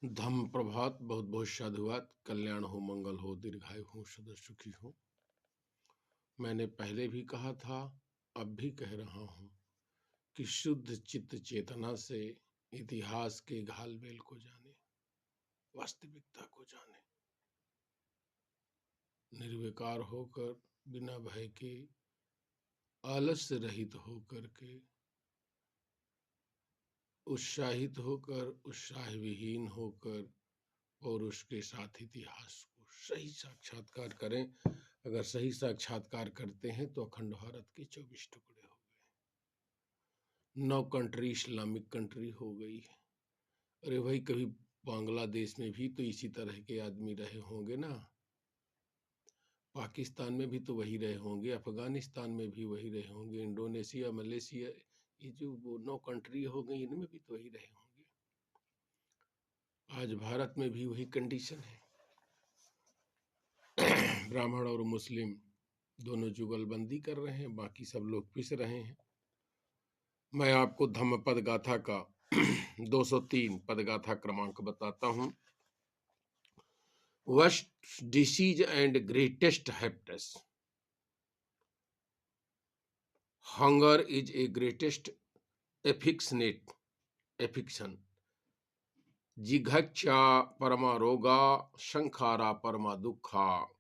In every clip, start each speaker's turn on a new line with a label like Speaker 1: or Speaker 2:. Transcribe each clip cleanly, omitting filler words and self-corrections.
Speaker 1: धम्म प्रभात, बहुत बहुत साधुवाद। कल्याण हो, मंगल हो, दीर्घायु हो, सदा सुखी हो। मैंने पहले भी कहा था, अब भी कह रहा हूं कि शुद्ध चित्त चेतना से इतिहास के घालमेल को जाने, वास्तविकता को जाने, निर्विकार होकर, बिना भय के, आलस्य रहित होकर के, उत्साहित होकर, उत्साह विहीन होकर और उसके साथ इतिहास को सही साक्षात्कार करें। अगर सही साक्षात्कार करते हैं तो अखंड भारत के 24 टुकड़े हो गए, 9 कंट्री इस्लामिक कंट्री हो गई है। अरे भाई, कभी बांग्लादेश में भी तो इसी तरह के आदमी रहे होंगे ना, पाकिस्तान में भी तो वही रहे होंगे, अफगानिस्तान में भी वही रहे होंगे, इंडोनेशिया, मलेशिया, ये जो वो 9 कंट्री हो गई, इनमें भी तो वही रहे होंगे। आज भारत में भी वही कंडीशन है। ब्राह्मण और मुस्लिम दोनों जुगलबंदी कर रहे हैं, बाकी सब लोग पिस रहे हैं। मैं आपको धम्मपद गाथा का 203 पद गाथा क्रमांक बताता हूं। Worst disease and greatest happiness. Hunger is a greatest affliction. जिघच्छा परमा रोगा, संखारा परमा दुखा।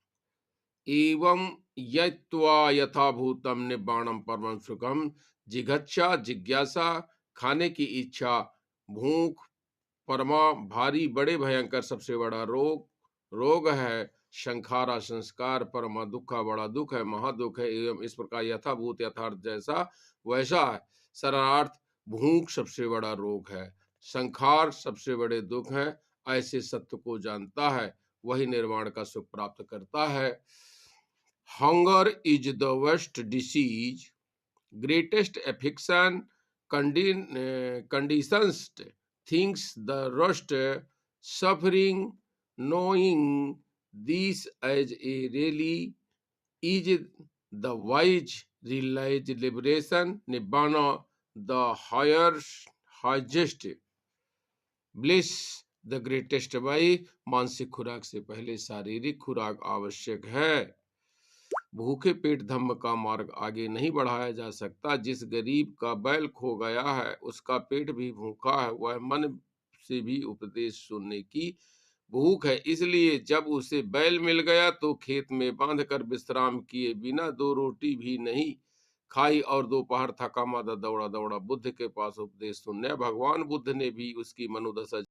Speaker 1: एवं यत्वा यथाभूतम निब्बाणम परमं सुखम। जिघच्छा जिज्ञासा, खाने की इच्छा, भूख, परमा भारी बड़े भयंकर सबसे बड़ा रोग है। संखारा संस्कार, परमा दुखा बड़ा दुख है, महादुख है। एवं इस प्रकार यथाभूत यथार्थ जैसा वैसा है। शरणार्थ भूख सबसे बड़ा रोग है, संखार सबसे बड़े दुख है। ऐसे सत्य को जानता है वही निर्वाण का सुख प्राप्त करता है। Hunger is the worst disease, greatest affliction, conditions things the worst suffering. Knowing this as a really is the wise realize liberation. Nibbana the highest bliss, the greatest by। मानसिक खुराक से पहले शारीरिक खुराक आवश्यक है। भूखे पेट धम्म का मार्ग आगे नहीं बढ़ाया जा सकता। जिस गरीब का बैल खो गया है उसका पेट भी भूखा है, वह मन से भी उपदेश सुनने की भूख है। इसलिए जब उसे बैल मिल गया तो खेत में बांधकर विश्राम किए बिना 2 रोटी भी नहीं खाई और दोपहर थका मादा दौड़ा दौड़ा बुद्ध के पास उपदेश सुनने। भगवान बुद्ध ने भी उसकी मनोदशा